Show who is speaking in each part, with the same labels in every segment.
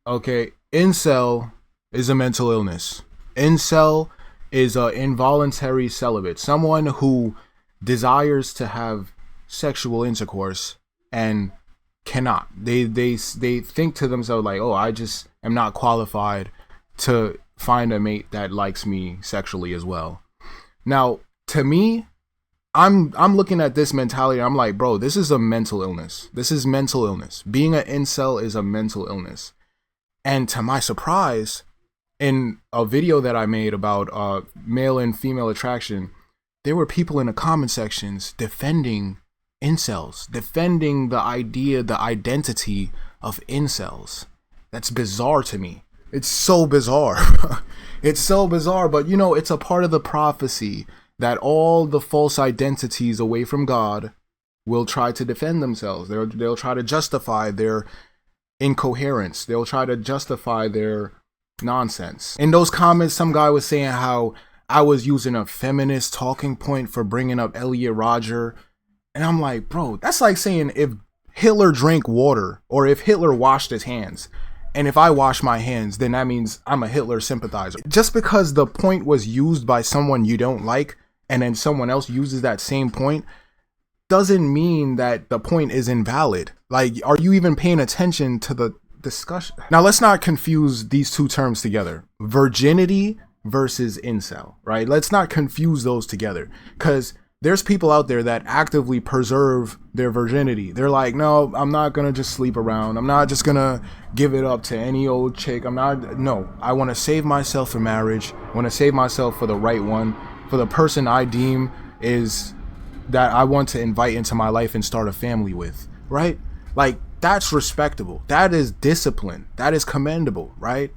Speaker 1: Okay, incel is a mental illness. Incel is an involuntary celibate, someone who desires to have sexual intercourse and cannot. They think to themselves like, oh, I just am not qualified to find a mate that likes me sexually as well. Now, to me, I'm looking at this mentality. I'm like, bro, this is a mental illness. This is mental illness. Being an incel is a mental illness. And to my surprise, in a video that I made about male and female attraction, there were people in the comment sections defending incels, defending the idea, the identity of incels. That's bizarre to me. It's so bizarre. It's so bizarre, but you know, it's a part of the prophecy that all the false identities away from God will try to defend themselves. They'll try to justify their incoherence. They'll try to justify their nonsense. In those comments, some guy was saying how I was using a feminist talking point for bringing up Elliot Rodger. And I'm like, bro, that's like saying if Hitler drank water or if Hitler washed his hands, and if I wash my hands, then that means I'm a Hitler sympathizer. Just because the point was used by someone you don't like, and then someone else uses that same point, doesn't mean that the point is invalid. Like, are you even paying attention to the discussion? Now, let's not confuse these two terms together. Virginity versus incel, right? Let's not confuse those together, because there's people out there that actively preserve their virginity. They're like, no, I'm not gonna just sleep around. I'm not just gonna give it up to any old chick. No, I want to save myself for marriage. I want to save myself for the right one, for the person I deem is that I want to invite into my life and start a family with, right? Like, that's respectable. That is discipline. That is commendable, right?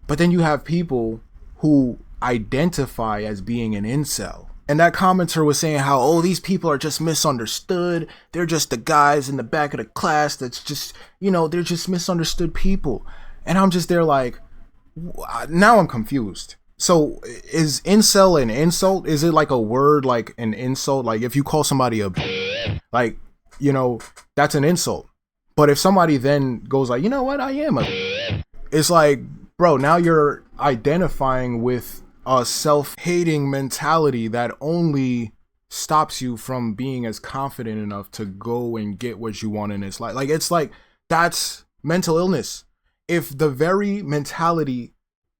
Speaker 1: But then you have people who identify as being an incel. And that commenter was saying how, oh, these people are just misunderstood. They're just the guys in the back of the class that's just, you know, they're just misunderstood people. And I'm just there like, now I'm confused. So is incel an insult? Is it like a word, like an insult? Like if you call somebody a, like, you know, that's an insult. But if somebody then goes like, you know what, I am a, it's like, bro, now you're identifying with a self-hating mentality that only stops you from being as confident enough to go and get what you want in this life. Like, it's like, that's mental illness. If the very mentality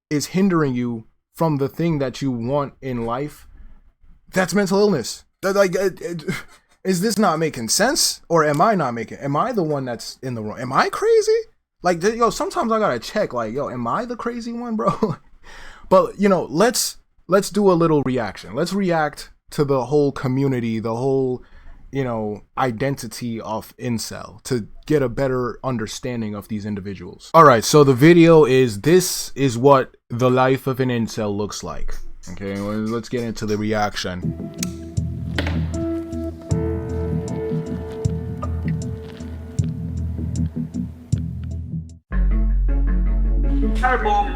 Speaker 1: is hindering you from the thing that you want in life, that's mental illness. Like, is this not making sense? Or am I the one that's in the wrong? Am I crazy? Like, yo, sometimes I gotta check, like, yo, am I the crazy one, bro? But, you know, let's do a little reaction. Let's react to the whole community, the whole, you know, identity of incel, to get a better understanding of these individuals. All right, so the video is, this is what the life of an incel looks like. Okay, well, let's get into the reaction.
Speaker 2: Fireball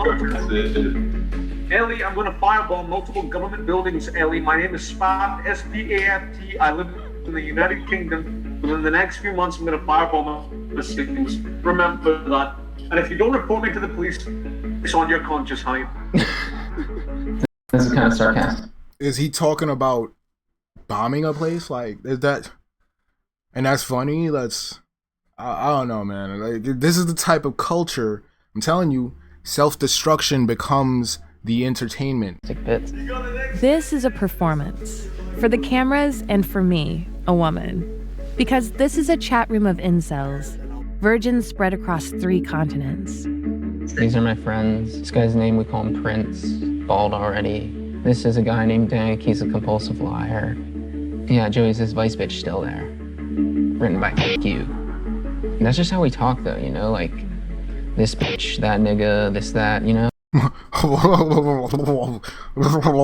Speaker 2: Ellie, I'm going to fireball multiple government buildings. Ellie, my name is Spaft, S-P-A-F-T. I live in the United Kingdom. Within the next few months, I'm going to fireball the cities. Remember that. And if you don't report me to the police, it's on your conscience, honey.
Speaker 3: This is kind of sarcastic.
Speaker 1: Is he talking about bombing a place? Like, is that, and that's funny? That's, I don't know, man. Like, this is the type of culture, I'm telling you, self-destruction becomes the entertainment.
Speaker 4: This is a performance for the cameras and for me, a woman, because this is a chat room of incels, virgins spread across 3 continents.
Speaker 3: These are my friends. This guy's name, we call him Prince, bald already. This is a guy named Dank, he's a compulsive liar. Yeah, Joey's this vice bitch still there. Written by you. And that's just how we talk though, you know, like this bitch, that nigga, this, that, you know?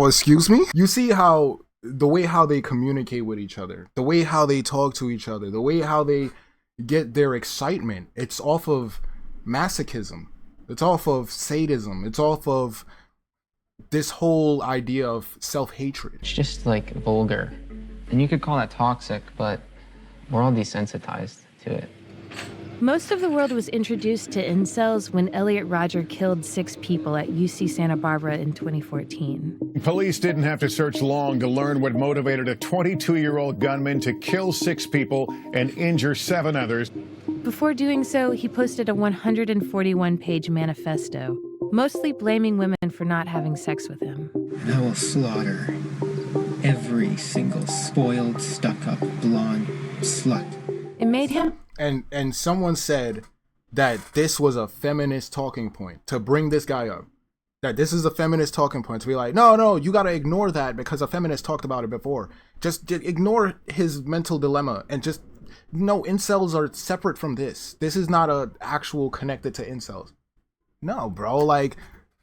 Speaker 1: Excuse me? You see how the way how they communicate with each other, the way how they talk to each other, the way how they get their excitement, it's off of masochism. It's off of sadism. It's off of this whole idea of self-hatred.
Speaker 3: It's just like vulgar. And you could call that toxic, but we're all desensitized to it.
Speaker 4: Most of the world was introduced to incels when Elliot Rodger killed 6 people at UC Santa Barbara in 2014.
Speaker 5: Police didn't have to search long to learn what motivated a 22-year-old gunman to kill 6 people and injure 7 others.
Speaker 4: Before doing so, he posted a 141-page manifesto, mostly blaming women for not having sex with him.
Speaker 6: And I will slaughter every single spoiled, stuck-up, blonde slut.
Speaker 4: It made him...
Speaker 1: And someone said that this was a feminist talking point to bring this guy up. That this is a feminist talking point to be like, no, you gotta ignore that because a feminist talked about it before. Just ignore his mental dilemma and just, no, incels are separate from this. This is not a actual connected to incels. No, bro, like,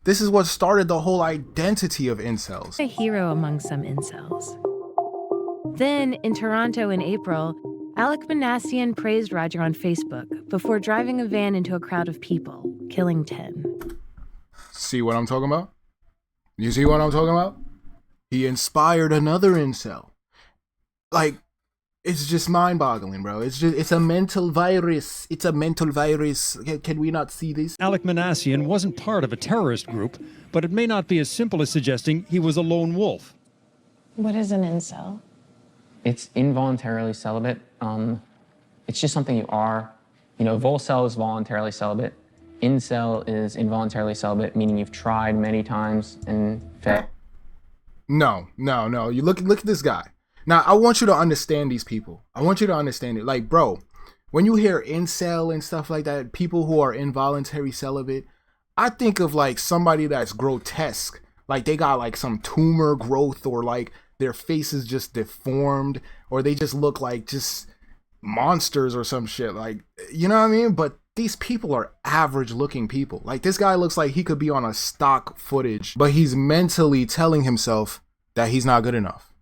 Speaker 1: this is what started the whole identity of incels.
Speaker 4: A hero among some incels. Then, in Toronto in April, Alec Manassian praised Rodger on Facebook before driving a van into a crowd of people, killing 10.
Speaker 1: See what I'm talking about? You see what I'm talking about? He inspired another incel. Like, it's just mind-boggling, bro. It's a mental virus. It's a mental virus. Can we not see this?
Speaker 7: Alec Manassian wasn't part of a terrorist group, but it may not be as simple as suggesting he was a lone wolf.
Speaker 8: What is an incel?
Speaker 3: It's involuntarily celibate. It's just something you are. You know, volcel is voluntarily celibate. Incel is involuntarily celibate, meaning you've tried many times and failed.
Speaker 1: No. You look at this guy. Now, I want you to understand these people. I want you to understand it. Like, bro, when you hear incel and stuff like that, people who are involuntary celibate, I think of like somebody that's grotesque. Like they got like some tumor growth, or like their face is just deformed, or they just look like just monsters or some shit. Like, you know what I mean? But these people are average looking people. Like this guy looks like he could be on a stock footage, but he's mentally telling himself that he's not good enough.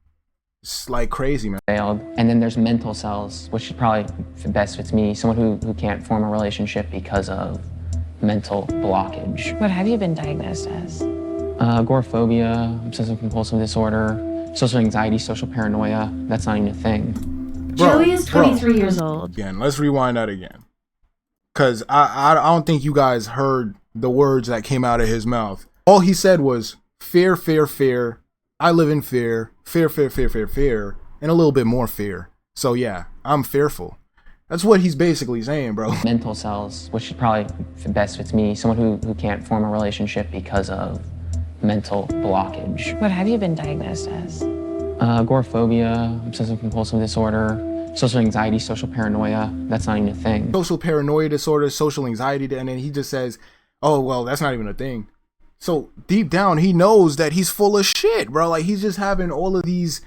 Speaker 1: It's like crazy, man.
Speaker 3: Failed. And then there's mental cells, which is probably best fits me, someone who can't form a relationship because of mental blockage.
Speaker 8: What have you been diagnosed as?
Speaker 3: Agoraphobia, obsessive compulsive disorder, social anxiety, social paranoia. That's not even a thing.
Speaker 4: Joey is 23 years old.
Speaker 1: Again, let's rewind that again. Because I don't think you guys heard the words that came out of his mouth. All he said was fear, fear, fear. I live in fear. Fear, fear, fear, fear, fear. And a little bit more fear. So yeah, I'm fearful. That's what he's basically saying, bro.
Speaker 3: Mental cells, which is probably best fits me, someone who can't form a relationship because of mental blockage.
Speaker 8: What have you been diagnosed as?
Speaker 3: Agoraphobia, obsessive compulsive disorder, social anxiety, social paranoia. That's not even a thing.
Speaker 1: Social paranoia disorder, social anxiety, and then he just says, oh, well, that's not even a thing. So deep down, he knows that he's full of shit, bro. Like he's just having all of these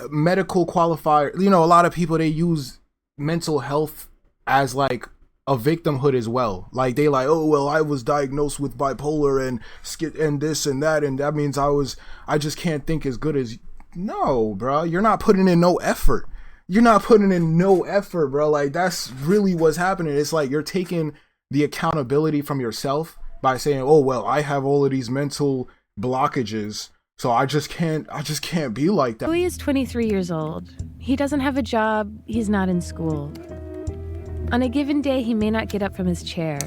Speaker 1: medical qualifiers. You know, a lot of people, they use mental health as like a victimhood as well. Like they like, oh, well, I was diagnosed with bipolar and this and that means I just can't think as good as. No, bro, you're not putting in no effort. You're not putting in no effort, bro. Like that's really what's happening. It's like you're taking the accountability from yourself by saying, oh, well, I have all of these mental blockages, so I just can't be like that.
Speaker 4: Joey is 23 years old. He doesn't have a job. He's not in school. On a given day, he may not get up from his chair,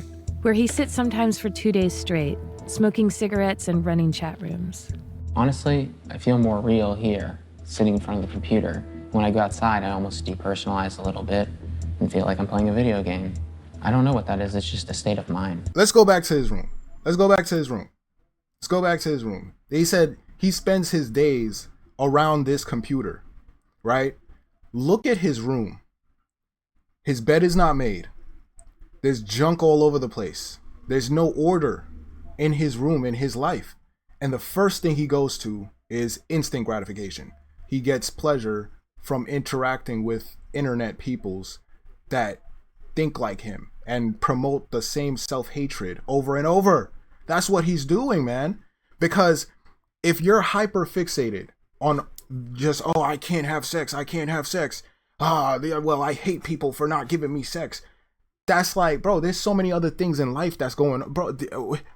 Speaker 4: where he sits sometimes for 2 days straight, smoking cigarettes and running chat rooms.
Speaker 3: Honestly, I feel more real here, sitting in front of the computer. When I go outside, I almost depersonalize a little bit and feel like I'm playing a video game. I don't know what that is. It's just a state of mind.
Speaker 1: Let's go back to his room. They said he spends his days around this computer, right? Look at his room. His bed is not made. There's junk all over the place. There's no order in his room, in his life. And the first thing he goes to is instant gratification. He gets pleasure from interacting with internet peoples that think like him and promote the same self-hatred over and over. That's what he's doing, man. Because if you're hyper fixated on just, oh, I can't have sex. Well, I hate people for not giving me sex. That's like, bro, there's so many other things in life that's going on. Bro,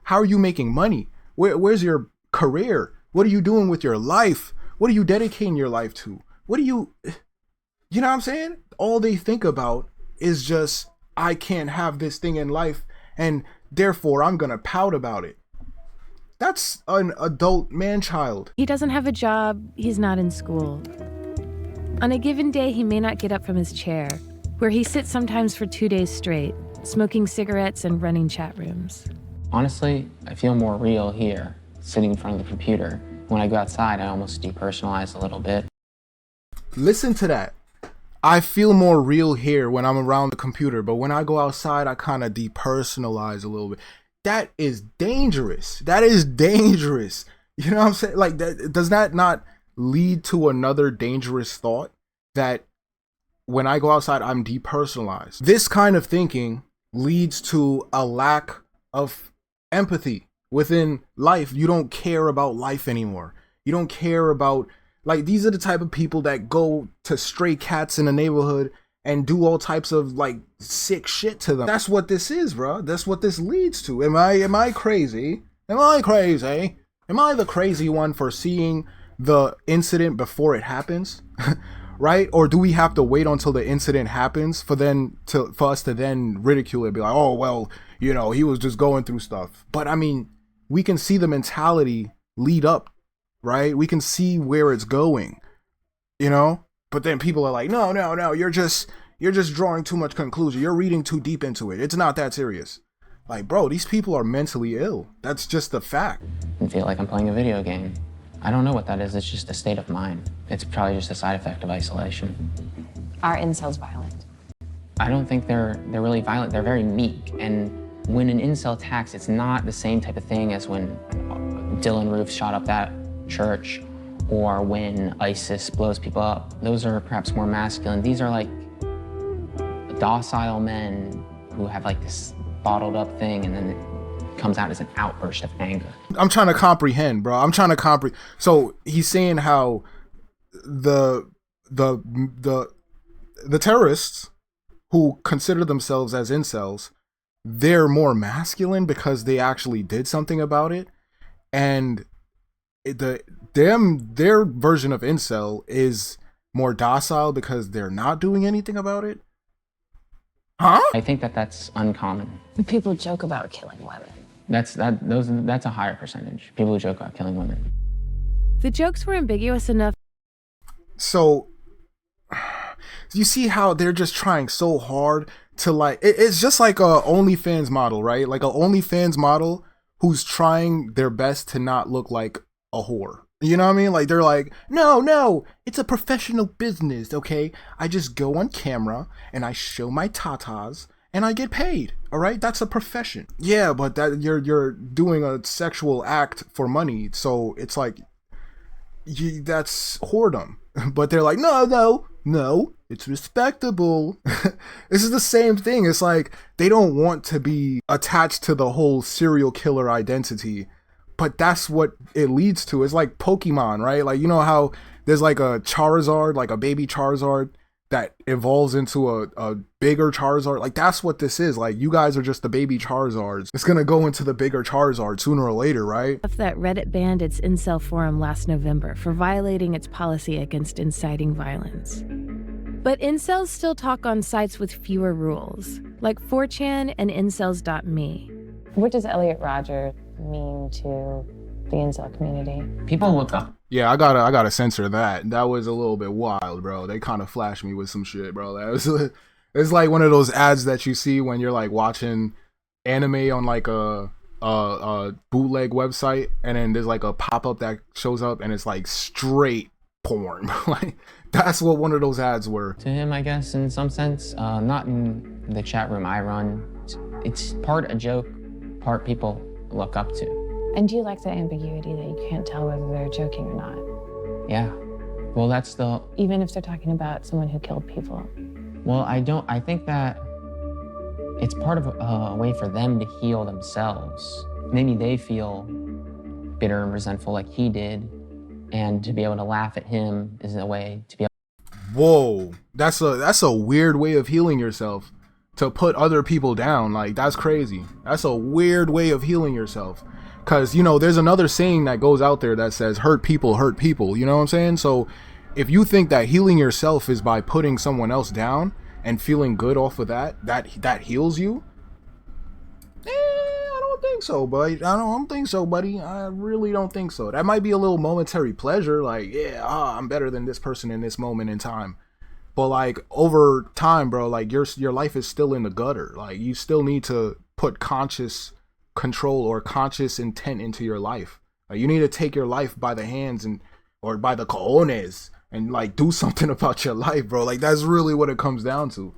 Speaker 1: how are you making money? Where's your career? What are you doing with your life? What are you dedicating your life to? You know what I'm saying? All they think about is just, I can't have this thing in life and therefore I'm gonna pout about it. That's an adult man-child.
Speaker 4: He doesn't have a job, he's not in school. On a given day, he may not get up from his chair, where he sits sometimes for 2 days straight, smoking cigarettes and running chat rooms.
Speaker 3: Honestly, I feel more real here, sitting in front of the computer. When I go outside, I almost depersonalize a little bit.
Speaker 1: Listen to that. I feel more real here when I'm around the computer, but when I go outside, I kind of depersonalize a little bit. That is dangerous. That is dangerous. You know what I'm saying? Like, does that not lead to another dangerous thought that when I go outside, I'm depersonalized? This kind of thinking leads to a lack of empathy within life. You don't care about life anymore. You don't care about, like, these are the type of people that go to stray cats in the neighborhood and do all types of like sick shit to them. That's what this is, bro. That's what this leads to. Am I crazy? Am I crazy? Am I the crazy one for seeing the incident before it happens? Right? Or do we have to wait until the incident happens for us to then ridicule it, be like, oh well, you know, he was just going through stuff. But I mean, we can see the mentality lead up, right? We can see where it's going, you know? But then people are like, no, you're just drawing too much conclusion. You're reading too deep into it. It's not that serious. Like, bro, these people are mentally ill. That's just a fact.
Speaker 3: I feel like I'm playing a video game. I don't know what that is. It's just a state of mind. It's probably just a side effect of isolation.
Speaker 8: Are incels violent?
Speaker 3: I don't think they're really violent. They're very meek. And when an incel attacks, it's not the same type of thing as when Dylan Roof shot up that church or when ISIS blows people up. Those are perhaps more masculine. These are like docile men who have like this bottled up thing and then it comes out as an outburst of anger.
Speaker 1: I'm trying to comprehend, bro. So he's saying how the terrorists who consider themselves as incels, they're more masculine because they actually did something about it, and their version of incel is more docile because they're not doing anything about it. Huh?
Speaker 3: I think that's uncommon.
Speaker 8: People joke about killing women.
Speaker 3: That's a higher percentage. People who joke about killing women.
Speaker 4: The jokes were ambiguous enough.
Speaker 1: So you see how they're just trying so hard to like, it's just like a OnlyFans model, right? Like a OnlyFans model who's trying their best to not look like a whore. You know what I mean? Like they're like, no, it's a professional business, okay? I just go on camera and I show my tatas and I get paid. All right, that's a profession. Yeah, but that you're doing a sexual act for money, so it's like that's whoredom. But they're like, no, it's respectable. This is the same thing. It's like they don't want to be attached to the whole serial killer identity. But that's what it leads to. It's like Pokemon, right? Like, you know how there's like a Charizard, like a baby Charizard that evolves into a bigger Charizard. Like, that's what this is. Like, you guys are just the baby Charizards. It's going to go into the bigger Charizard sooner or later, right?
Speaker 4: That Reddit banned its incel forum last November for violating its policy against inciting violence. But incels still talk on sites with fewer rules, like 4chan and incels.me.
Speaker 8: What does Elliot Rodger mean to the incel community?
Speaker 3: People look up.
Speaker 1: Yeah, I gotta censor that. That was a little bit wild, bro. They kind of flashed me with some shit, bro. That was it's like one of those ads that you see when you're like watching anime on like a bootleg website, and then there's like a pop-up that shows up and it's like straight porn. Like that's what one of those ads were.
Speaker 3: To him, I guess, in some sense, not in the chat room I run. It's part a joke, part people look up to.
Speaker 8: And do you like the ambiguity that you can't tell whether they're joking or not?
Speaker 3: Yeah. Well, that's the...
Speaker 8: Even if they're talking about someone who killed people?
Speaker 3: Well, I think that it's part of a way for them to heal themselves. Maybe they feel bitter and resentful like he did, and to be able to laugh at him is a way to be able...
Speaker 1: Whoa, that's a weird way of healing yourself, to put other people down. Like, that's crazy. That's a weird way of healing yourself. Because, you know, there's another saying that goes out there that says, hurt people, you know what I'm saying? So if you think that healing yourself is by putting someone else down, and feeling good off of that heals you. I don't think so, buddy. I don't think so, buddy. I really don't think so. That might be a little momentary pleasure, like, yeah, I'm better than this person in this moment in time. But like over time, bro, like your life is still in the gutter. Like you still need to put conscious control or conscious intent into your life. Like you need to take your life by the hands and or by the cojones and like do something about your life, bro. Like that's really what it comes down to.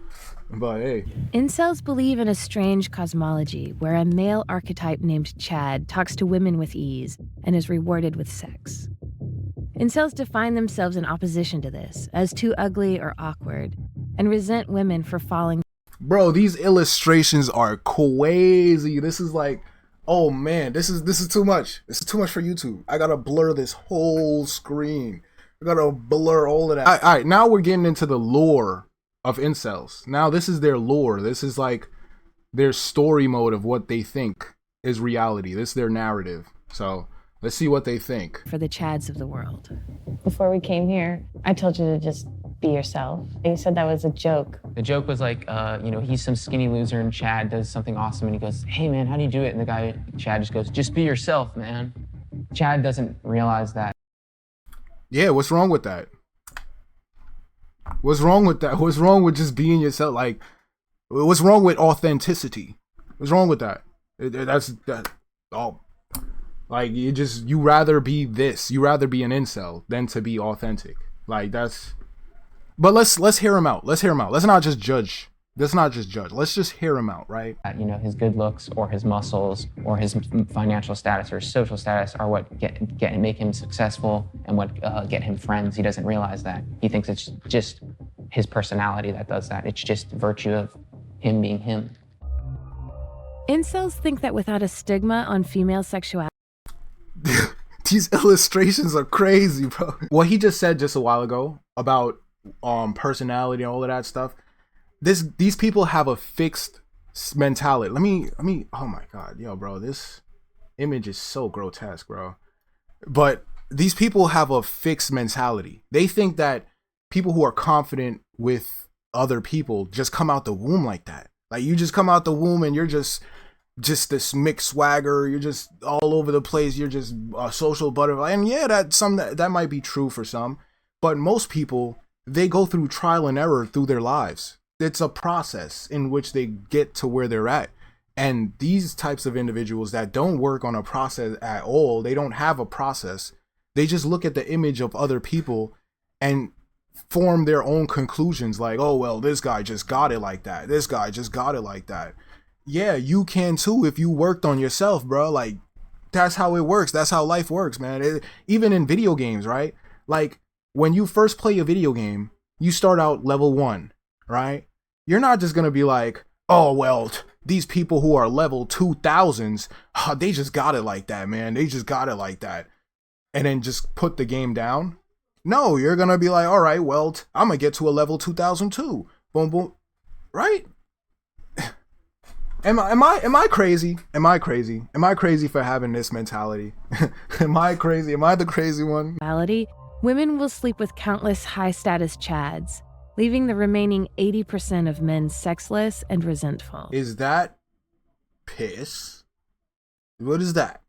Speaker 1: But hey.
Speaker 4: Incels believe in a strange cosmology where a male archetype named Chad talks to women with ease and is rewarded with sex. Incels define themselves in opposition to this, as too ugly or awkward, and resent women for falling.
Speaker 1: Bro, these illustrations are crazy. This is like, oh man, this is too much. This is too much for YouTube. I gotta blur this whole screen. I gotta blur all of that. All right, now we're getting into the lore of incels. Now this is their lore. This is like their story mode of what they think is reality. This is their narrative. So let's see what they think.
Speaker 4: For the Chads of the world.
Speaker 8: Before we came here, I told you to just be yourself. You said that was a joke.
Speaker 3: The joke was like, he's some skinny loser and Chad does something awesome and he goes, hey man, how do you do it? And the guy, Chad, just goes, just be yourself, man. Chad doesn't realize that.
Speaker 1: Yeah, what's wrong with that? What's wrong with that? What's wrong with just being yourself? Like, what's wrong with authenticity? What's wrong with that? That's that. Oh, like you rather be this. You rather be an incel than to be authentic. Like that's. But let's hear him out. Let's hear him out. Let's not just judge. Let's just hear him out, right?
Speaker 3: His good looks or his muscles or his financial status or social status are what make him successful and what get him friends. He doesn't realize that. He thinks it's just his personality that does that. It's just virtue of him being him.
Speaker 4: Incels think that without a stigma on female sexuality.
Speaker 1: These illustrations are crazy, bro. What he just said just a while ago about personality and all of that stuff. These people have a fixed mentality. Let me, oh my God, yo, bro, this image is so grotesque, bro. But these people have a fixed mentality. They think that people who are confident with other people just come out the womb like that. Like you just come out the womb and you're just this mixed swagger. You're just all over the place. You're just a social butterfly. And yeah, that might be true for some, but most people, they go through trial and error through their lives. It's a process in which they get to where they're at. And these types of individuals that don't work on a process at all, they don't have a process. They just look at the image of other people and form their own conclusions like, oh, well, this guy just got it like that. This guy just got it like that. Yeah, you can too if you worked on yourself, bro. Like, that's how it works. That's how life works, man. Even in video games, right? Like, when you first play a video game, you start out level 1, right? You're not just going to be like, oh, well, these people who are level 2000s, they just got it like that, man. They just got it like that. And then just put the game down. No, you're going to be like, all right, well, I'm going to get to a level 2002. Boom, boom. Right? Am I crazy? Am I crazy? Am I crazy for having this mentality? Am I crazy? Am I the crazy one?
Speaker 4: Women will sleep with countless high-status Chads, leaving the remaining 80% of men sexless and resentful.
Speaker 1: Is that piss? What is that?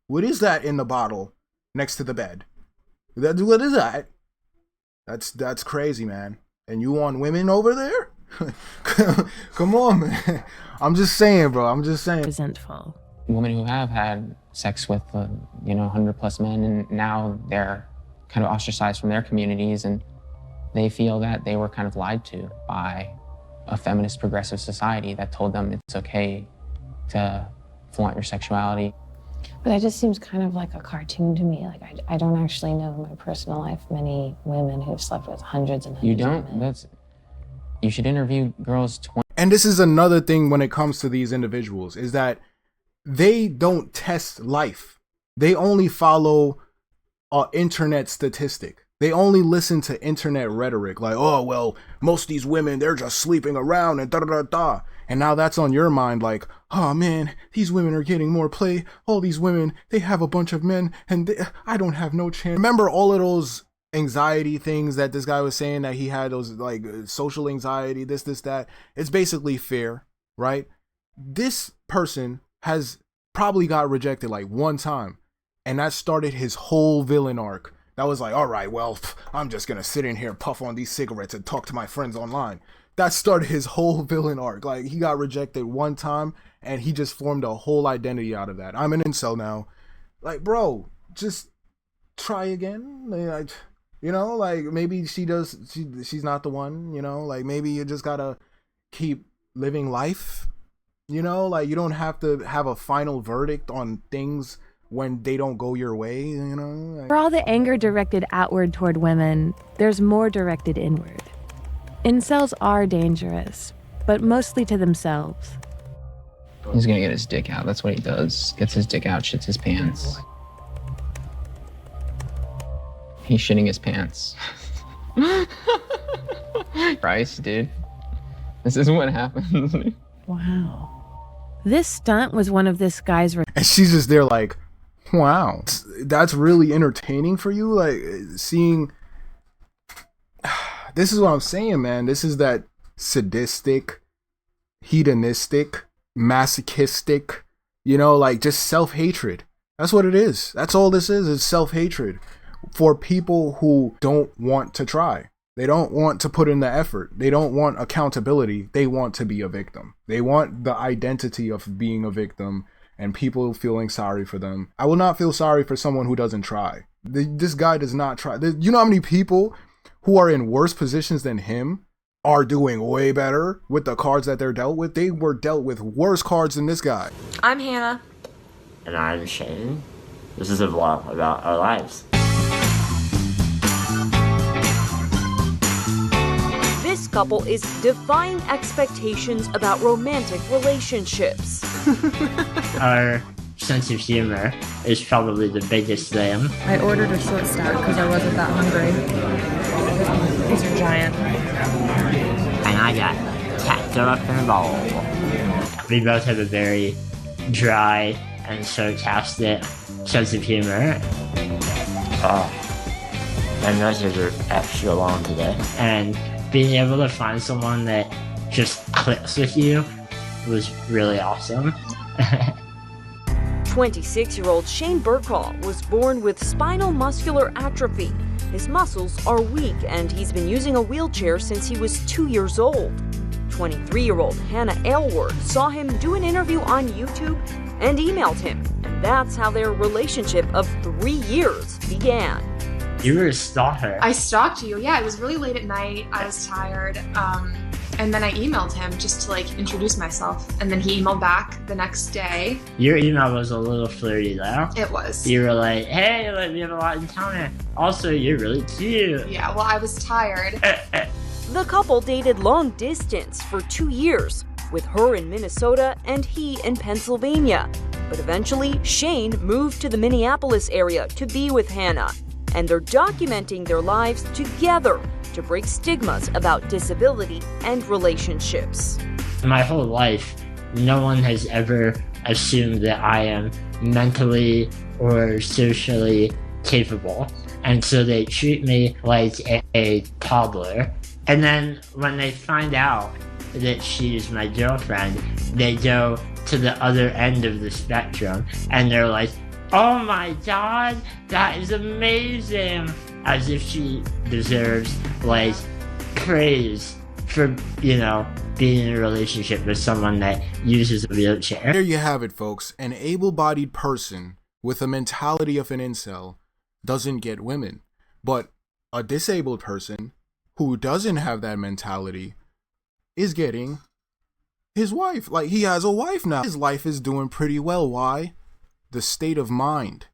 Speaker 1: What is that in the bottle next to the bed? What is that? That's crazy, man. And you want women over there? Come on, man. I'm just saying, bro. I'm just saying.
Speaker 4: Resentful.
Speaker 3: Women who have had sex with, 100+ men, and now they're kind of ostracized from their communities, and they feel that they were kind of lied to by a feminist progressive society that told them it's okay to flaunt your sexuality.
Speaker 8: But that just seems kind of like a cartoon to me. Like, I don't actually know in my personal life many women who've slept with hundreds and hundreds
Speaker 3: You don't?
Speaker 8: of men.
Speaker 3: You should interview girls 20.
Speaker 1: And this is another thing when it comes to these individuals, is that they don't test life. They only follow internet statistic. They only listen to internet rhetoric like, oh, well, most of these women, they're just sleeping around and da-da-da-da. And now that's on your mind like, oh, man, these women are getting more play. All these women, they have a bunch of men and I don't have no chance. Remember all of those anxiety things that this guy was saying that he had, those like social anxiety, this, that. It's basically fear, right? This person has probably got rejected like one time, and that started his whole villain arc. That was like, all right, well, I'm just gonna sit in here, puff on these cigarettes, and talk to my friends online. That started his whole villain arc. Like, he got rejected one time, and he just formed a whole identity out of that. I'm an incel now. Like, bro, just try again. Like, you know, like, maybe she's not the one, you know, like, maybe you just gotta keep living life, you know, like, you don't have to have a final verdict on things when they don't go your way, you know. Like,
Speaker 4: For all the anger directed outward toward women, there's more directed inward. Incels are dangerous, but mostly to themselves.
Speaker 3: He's gonna get his dick out. That's what he does. Gets his dick out, shits his pants. He's shitting his pants. Bryce, dude. This is what happens.
Speaker 4: Wow. This stunt was one of this guy's...
Speaker 1: and she's just there like, wow, that's really entertaining for you? Like, seeing... This is what I'm saying, man. This is that sadistic, hedonistic, masochistic, you know, like, just self-hatred. That's what it is. That's all this is self-hatred for people who don't want to try. They don't want to put in the effort. They don't want accountability. They want to be a victim. They want the identity of being a victim and people feeling sorry for them. I will not feel sorry for someone who doesn't try. This guy does not try. You know how many people who are in worse positions than him are doing way better with the cards that they're dealt with? They were dealt with worse cards than this guy.
Speaker 9: I'm Hannah.
Speaker 10: And I'm Shane. This is a vlog about our lives.
Speaker 9: This couple is defying expectations about romantic relationships.
Speaker 10: Our sense of humor is probably the biggest thing.
Speaker 11: I ordered a short stack because I wasn't that hungry. These are giant.
Speaker 10: And I got tacked up in a bowl. We both have a very dry and sarcastic sense of humor. My noses are extra long today. And being able to find someone that just clicks with you was really awesome.
Speaker 9: 26-year-old Shane Burkall was born with spinal muscular atrophy. His muscles are weak, and he's been using a wheelchair since he was 2 years old. 23-year-old Hannah Aylward saw him do an interview on YouTube and emailed him, and that's how their relationship of 3 years began.
Speaker 10: You were a stalker.
Speaker 11: I stalked you. Yeah, it was really late at night. I was tired. And then I emailed him just to like introduce myself. And then he emailed back the next day.
Speaker 10: Your email was a little flirty though.
Speaker 11: It was.
Speaker 10: You were like, hey, like, we have a lot in common. Also, you're really cute.
Speaker 11: Yeah, well, I was tired.
Speaker 9: The couple dated long distance for 2 years, with her in Minnesota and he in Pennsylvania. But eventually, Shane moved to the Minneapolis area to be with Hannah. And they're documenting their lives together to break stigmas about disability and relationships.
Speaker 10: My whole life, no one has ever assumed that I am mentally or socially capable. And so they treat me like a toddler. And then when they find out that she's my girlfriend, they go to the other end of the spectrum and they're like, oh my God, that is amazing. As if she deserves, like, praise for, you know, being in a relationship with someone that uses a wheelchair.
Speaker 1: There you have it, folks. An able-bodied person with a mentality of an incel doesn't get women. But a disabled person who doesn't have that mentality is getting his wife. Like, he has a wife now. His life is doing pretty well. Why? The state of mind